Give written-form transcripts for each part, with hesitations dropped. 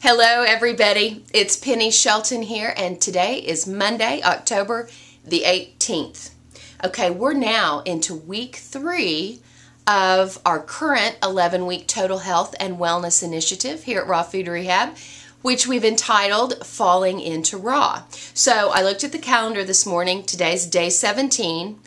Hello everybody, it's Penni Shelton here, and today is Monday, October the 18th. Okay, we're now into week 3 of our current 11-week total health and wellness initiative here at Raw Food Rehab, which we've entitled Falling into Raw. So I looked at the calendar this morning. Today's day 17.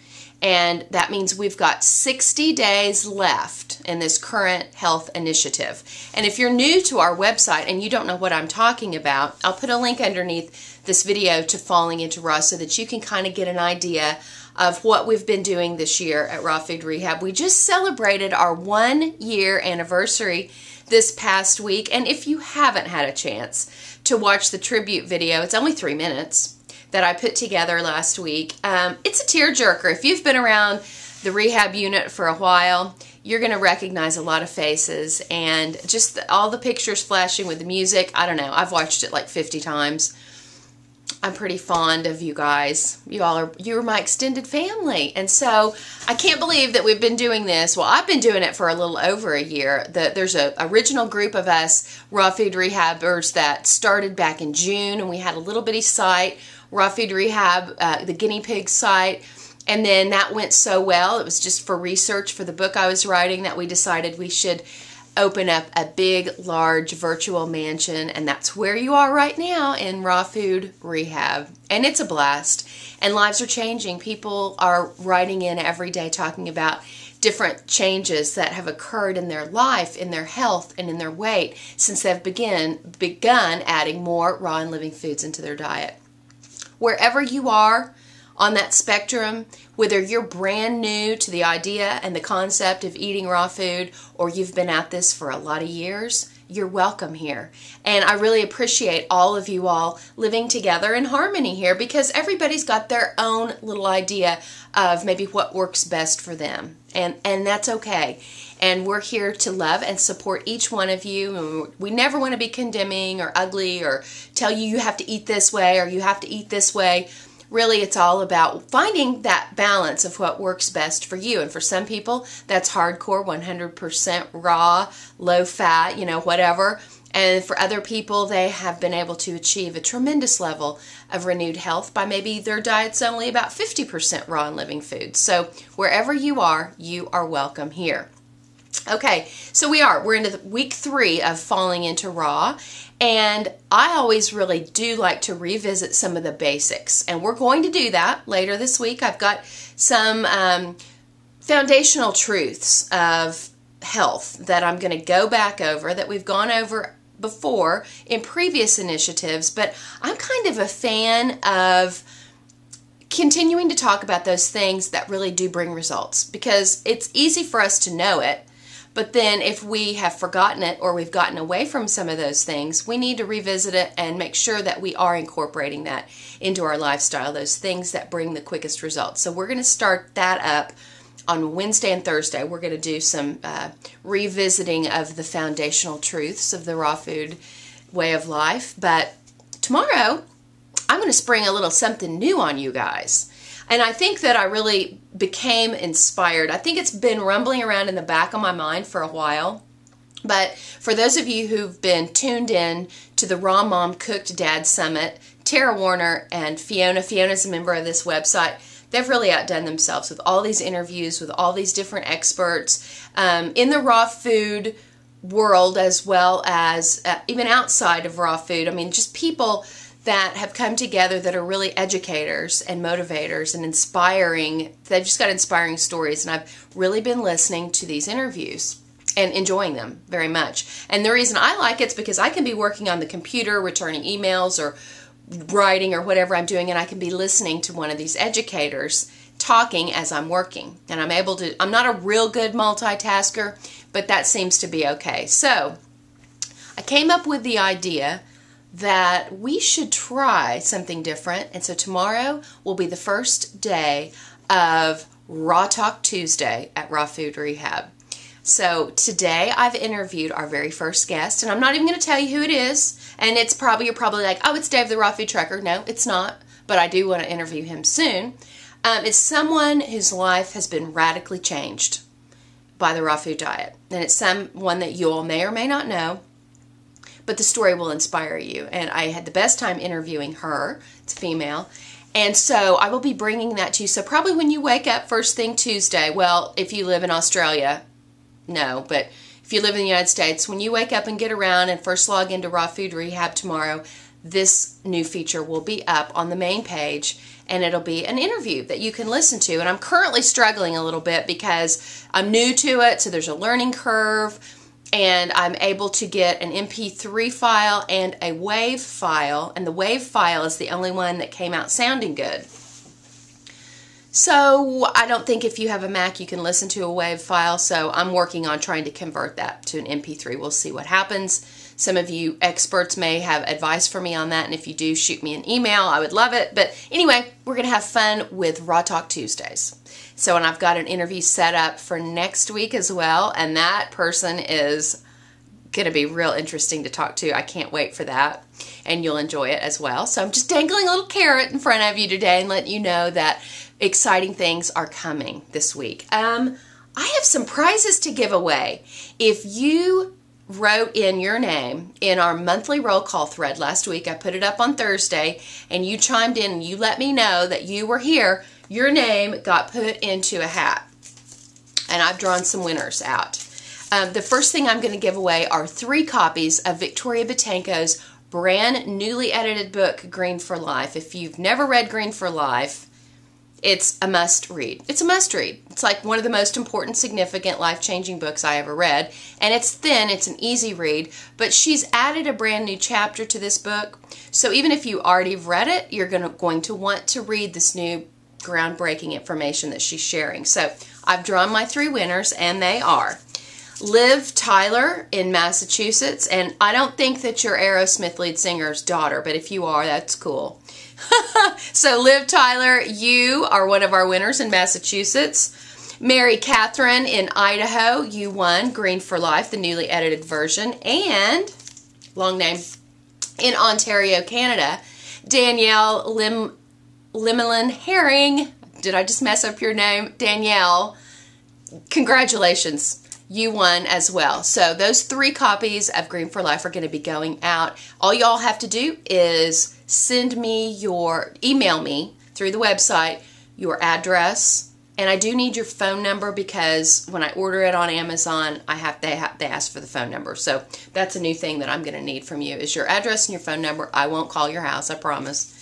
And that means we've got 60 days left in this current health initiative. And if you're new to our website and you don't know what I'm talking about, I'll put a link underneath this video to Falling into Raw so that you can kind of get an idea of what we've been doing this year at Raw Food Rehab. We just celebrated our 1-year anniversary this past week. And if you haven't had a chance to watch the tribute video, it's only 3 minutes, that I put together last week. It's a tearjerker. If you've been around the rehab unit for a while, you're going to recognize a lot of faces, and just all the pictures flashing with the music. I don't know. I've watched it like 50 times. I'm pretty fond of you guys. You're my extended family, and so I can't believe that we've been doing this. Well, I've been doing it for a little over a year. There's an original group of us Raw Food Rehabbers that started back in June, and we had a little bitty site, Raw Food Rehab, the guinea pig site, and then that went so well. It was just for research for the book I was writing that we decided we should open up a big, large virtual mansion, and that's where you are right now in Raw Food Rehab. And it's a blast, and lives are changing. People are writing in every day talking about different changes that have occurred in their life, in their health, and in their weight since they've begun adding more raw and living foods into their diet. Wherever you are on that spectrum, whether you're brand new to the idea and the concept of eating raw food, or you've been at this for a lot of years, you're welcome here. And I really appreciate all of you all living together in harmony here, because everybody's got their own little idea of maybe what works best for them. And that's okay. And we're here to love and support each one of you. We never want to be condemning or ugly or tell you you have to eat this way or you have to eat this way. Really, it's all about finding that balance of what works best for you. And for some people, that's hardcore, 100% raw, low fat, whatever. And for other people, they have been able to achieve a tremendous level of renewed health by maybe their diet's only about 50% raw and living foods. So wherever you are welcome here. Okay, so we're into week 3 of Falling into Raw, and I always really do like to revisit some of the basics, and we're going to do that later this week. I've got some foundational truths of health that I'm going to go back over that we've gone over before in previous initiatives, but I'm kind of a fan of continuing to talk about those things that really do bring results, because it's easy for us to know it. But then if we have forgotten it or we've gotten away from some of those things, we need to revisit it and make sure that we are incorporating that into our lifestyle, those things that bring the quickest results. So we're going to start that up on Wednesday and Thursday. We're going to do some revisiting of the foundational truths of the raw food way of life. But tomorrow, I'm going to spring a little something new on you guys. And I think that I really became inspired. I think it's been rumbling around in the back of my mind for a while. But for those of you who've been tuned in to the Raw Mom Cooked Dad Summit, Tara Warner and Fiona's a member of this website, they've really outdone themselves with all these interviews with all these different experts in the raw food world, as well as even outside of raw food. I mean, just people that have come together that are really educators and motivators and inspiring. They've just got inspiring stories, and I've really been listening to these interviews and enjoying them very much. And the reason I like it's because I can be working on the computer, returning emails or writing or whatever I'm doing, and I can be listening to one of these educators talking as I'm working. And I'm not a real good multitasker, but that seems to be okay. So I came up with the idea that we should try something different, and so tomorrow will be the first day of Raw Talk Tuesday at Raw Food Rehab. So today I've interviewed our very first guest, and I'm not even going to tell you who it is, and you're probably like, oh, it's Dave the Raw Food Trucker. No, it's not, but I do want to interview him soon. It's someone whose life has been radically changed by the raw food diet, and it's someone that you all may or may not know. but the story will inspire you. And I had the best time interviewing her. It's a female. And so I will be bringing that to you. So probably when you wake up first thing Tuesday, well, if you live in Australia, no, but if you live in the United States, when you wake up and get around and first log into Raw Food Rehab tomorrow, this new feature will be up on the main page, and it'll be an interview that you can listen to. And I'm currently struggling a little bit because I'm new to it, so there's a learning curve, and I'm able to get an MP3 file and a WAV file, and the WAV file is the only one that came out sounding good. So I don't think if you have a Mac you can listen to a WAV file, so I'm working on trying to convert that to an MP3. We'll see what happens. Some of you experts may have advice for me on that, and if you do, shoot me an email. I would love it. But anyway, we're going to have fun with Raw Talk Tuesdays. So, and I've got an interview set up for next week as well, and that person is going to be real interesting to talk to. I can't wait for that, and you'll enjoy it as well. So I'm just dangling a little carrot in front of you today and letting you know that exciting things are coming this week. I have some prizes to give away. If you wrote in your name in our monthly roll call thread last week, I put it up on Thursday, and you chimed in and you let me know that you were here, your name got put into a hat. And I've drawn some winners out. The first thing I'm going to give away are 3 copies of Victoria Botanco's brand newly edited book, Green for Life. If you've never read Green for Life, it's a must read. It's a must read. It's like one of the most important, significant, life-changing books I ever read. And it's thin, it's an easy read, but she's added a brand new chapter to this book. So even if you already have read it, you're going to want to read this new groundbreaking information that she's sharing. So I've drawn my 3 winners, and they are Liv Tyler in Massachusetts. And I don't think that you're Aerosmith lead singer's daughter, but if you are, that's cool. So Liv Tyler, you are one of our winners in Massachusetts. Mary Catherine in Idaho, you won Green for Life, the newly edited version. And, long name, in Ontario, Canada, Danielle Limelin Herring. Did I just mess up your name? Danielle, congratulations. You won as well. So those 3 copies of Green for Life are going to be going out. All y'all have to do is email me through the website your address, and I do need your phone number because when I order it on Amazon, they ask for the phone number. So that's a new thing that I'm going to need from you is your address and your phone number. I won't call your house, I promise.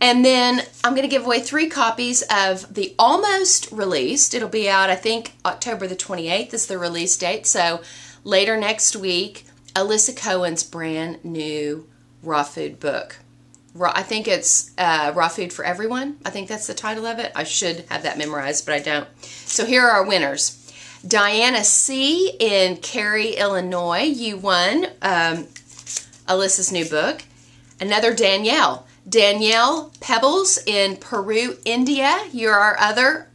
And then I'm going to give away 3 copies of the almost released. It'll be out, I think, October the 28th is the release date. So later next week, Alyssa Cohen's brand new raw food book. I think it's Raw Food for Everyone. I think that's the title of it. I should have that memorized, but I don't. So here are our winners. Diana C. in Cary, Illinois. You won Alyssa's new book. Another Danielle. Danielle Pebbles in Peru, India. You're our other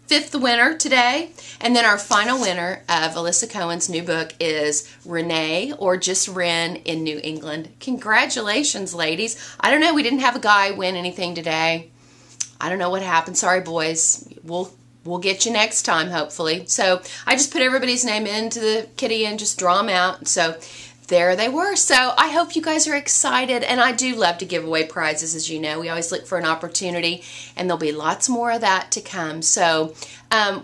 5th winner today. And then our final winner of Alyssa Cohen's new book is Renee, or just Ren, in New England. Congratulations, ladies. I don't know, we didn't have a guy win anything today. I don't know what happened. Sorry, boys. We'll get you next time, hopefully. So I just put everybody's name into the kitty and just draw them out. So there they were. So I hope you guys are excited, and I do love to give away prizes, as you know. We always look for an opportunity, and there'll be lots more of that to come. So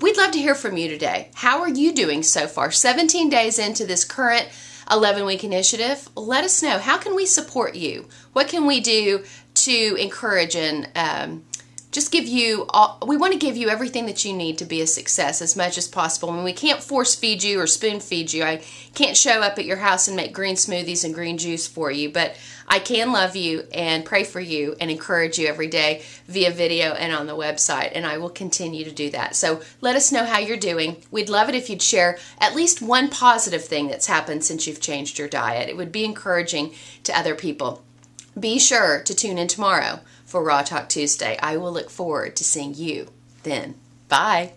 we'd love to hear from you today. How are you doing so far? 17 days into this current 11-week initiative. Let us know. How can we support you? What can we do to encourage and just give you, we want to give you everything that you need to be a success as much as possible. I mean, we can't force feed you or spoon feed you. I can't show up at your house and make green smoothies and green juice for you, but I can love you and pray for you and encourage you every day via video and on the website, and I will continue to do that. So let us know how you're doing. We'd love it if you'd share at least one positive thing that's happened since you've changed your diet. It would be encouraging to other people. Be sure to tune in tomorrow for Raw Talk Tuesday. I will look forward to seeing you then. Bye.